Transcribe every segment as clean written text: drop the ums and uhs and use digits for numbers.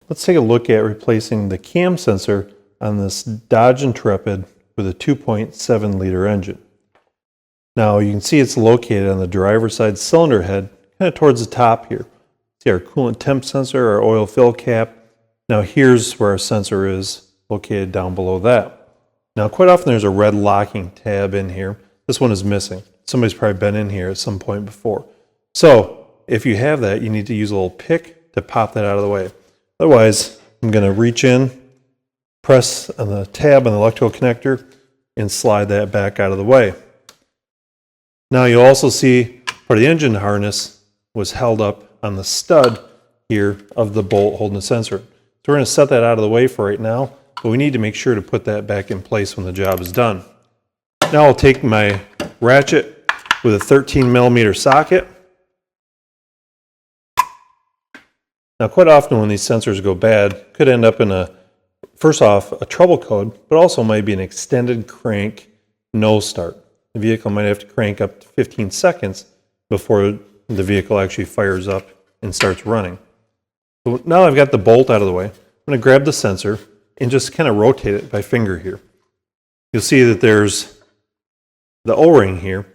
let's take a look at replacing the cam sensor on this Dodge Intrepid with a 2.7 liter engine. Now you can see it's located on the driver's side cylinder head, kind of towards the top here. See our coolant temp sensor, our oil fill cap. Now here's where our sensor is, located down below that. Now quite often there's a red locking tab in here. This one is missing. Somebody's probably been in here at some point before. So if you have that, you need to use a little pick to pop that out of the way. Otherwise, I'm going to reach in, press on the tab on the electrical connector, and slide that back out of the way. Now you'll also see part of the engine harness was held up on the stud here of the bolt holding the sensor. So we're going to set that out of the way for right now, but we need to make sure to put that back in place when the job is done. Now I'll take my ratchet with a 13mm socket. Now quite often when these sensors go bad, could end up in first off, a trouble code, but also might be an extended crank no start. The vehicle might have to crank up to 15 seconds before the vehicle actually fires up and starts running. So now I've got the bolt out of the way. I'm going to grab the sensor and just kind of rotate it by finger here. You'll see that there's the O-ring here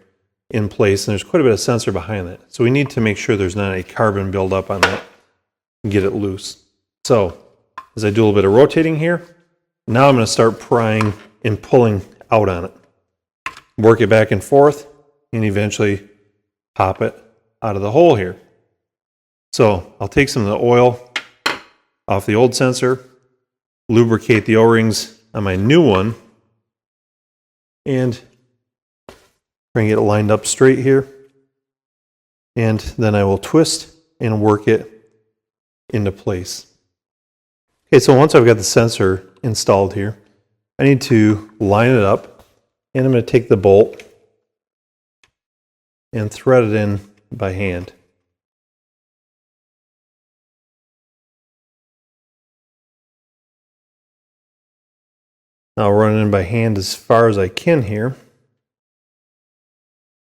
in place, and there's quite a bit of sensor behind that. So we need to make sure there's not any carbon buildup on that and get it loose. So as I do a little bit of rotating here, now I'm going to start prying and pulling out on it. Work it back and forth, and eventually pop it out of the hole here. So I'll take some of the oil off the old sensor, lubricate the O-rings on my new one, and bring it lined up straight here. And then I will twist and work it into place. Okay, so once I've got the sensor installed here, I need to line it up. And I'm going to take the bolt and thread it in by hand. I'll run it in by hand as far as I can here,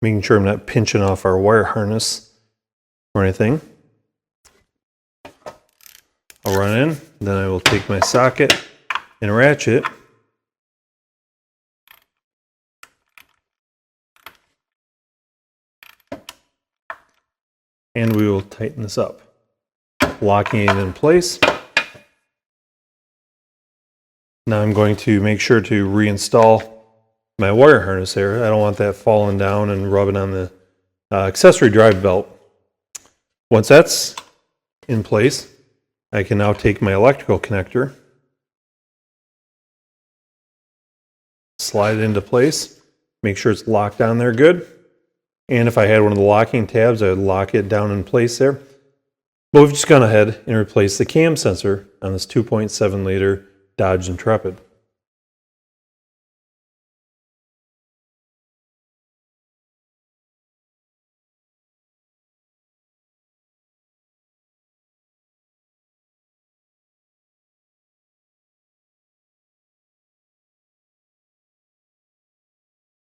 making sure I'm not pinching off our wire harness or anything. I'll run in, then I will take my socket and ratchet. And we will tighten this up, locking it in place. Now I'm going to make sure to reinstall my wire harness there. I don't want that falling down and rubbing on the accessory drive belt. Once that's in place, I can now take my electrical connector, slide it into place, make sure it's locked down there good. And if I had one of the locking tabs, I would lock it down in place there. But we've just gone ahead and replaced the cam sensor on this 2.7 liter Dodge Intrepid.